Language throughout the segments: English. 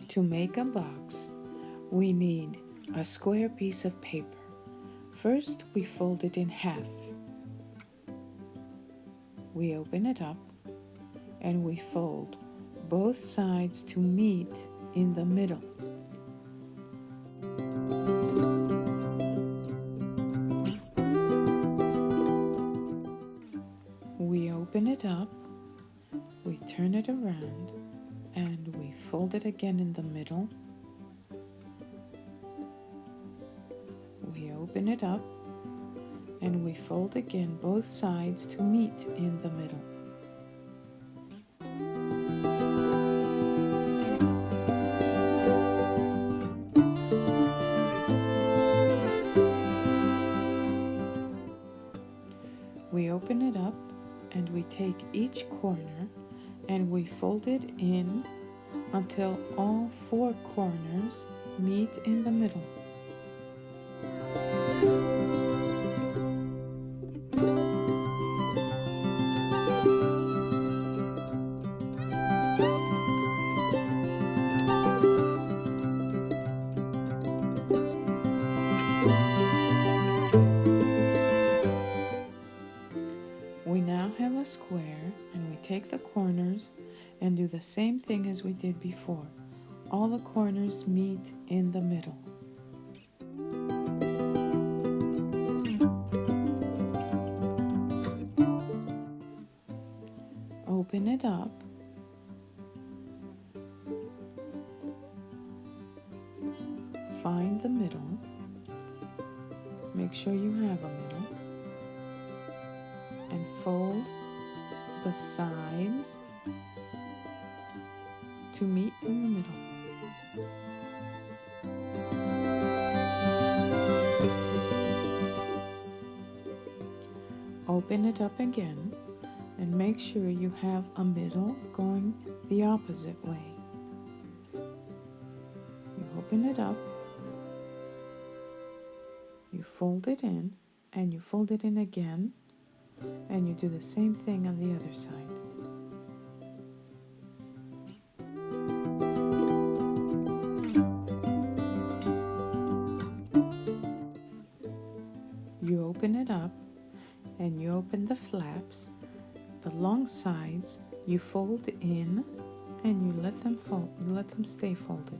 To make a box, we need a square piece of paper. First, we fold it in half. We open it up and we fold both sides to meet in the middle. We open it up, we turn it around, and we fold it again in the middle. We open it up and we fold again both sides to meet in the middle. We open it up and we take each corner and we fold it in until all four corners meet in the middle. We now have a square and we take the corners and do the same thing as we did before. All the corners meet in the middle. Open it up. Find the middle. Make sure you have a middle. And fold the sides to meet in the middle. Open it up again and make sure you have a middle going the opposite way. You open it up, you fold it in, and you fold it in again, and you do the same thing on the other side. You open it up and you open the flaps. The long sides you fold in and you let them stay folded.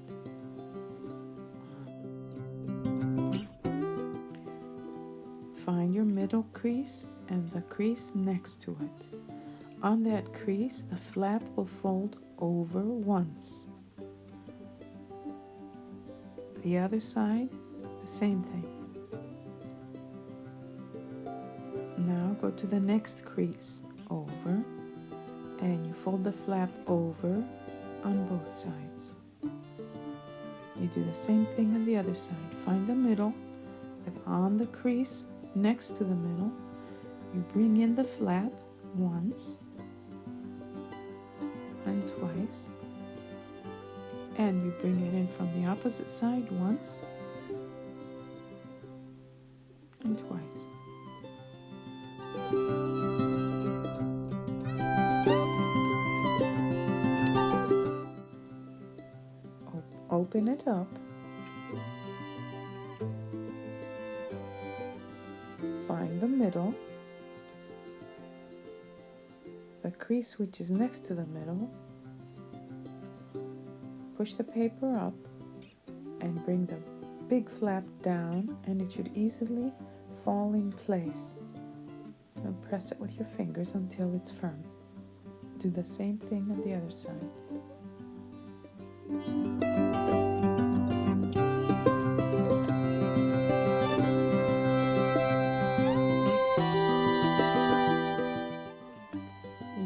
Find your middle crease and the crease next to it. On that crease, the flap will fold over once. The other side, the same thing. Now go to the next crease, over, and you fold the flap over on both sides. You do the same thing on the other side. Find the middle, like on the crease next to the middle. You bring in the flap once and twice, and you bring it in from the opposite side once and twice. Open it up. Find the middle, the crease which is next to the middle. Push the paper up and bring the big flap down, and it should easily fall in place. And press it with your fingers until it's firm. Do the same thing on the other side.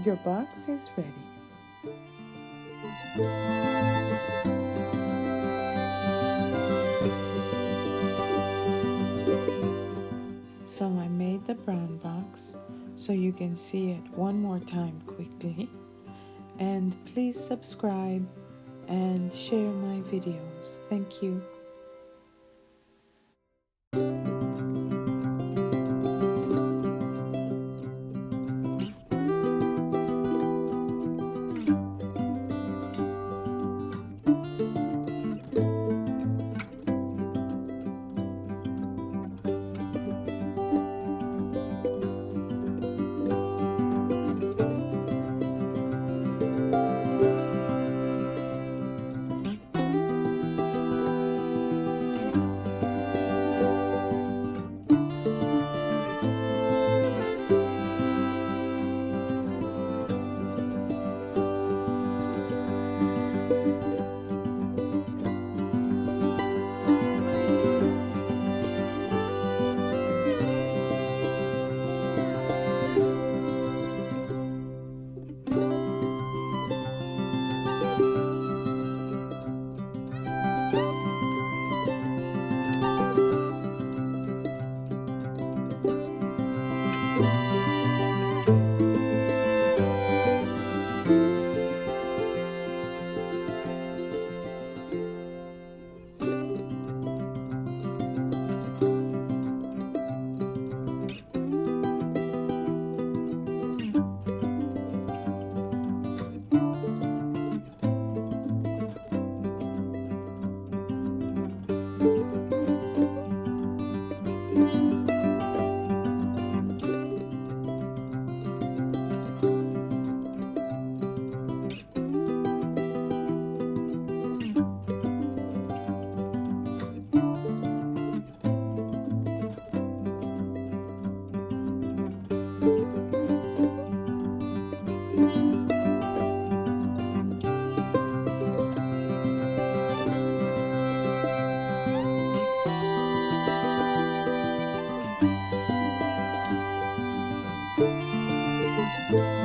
Your box is ready. So I made the brown box so you can see it one more time quickly. And please subscribe and share my videos. Thank you. Bye.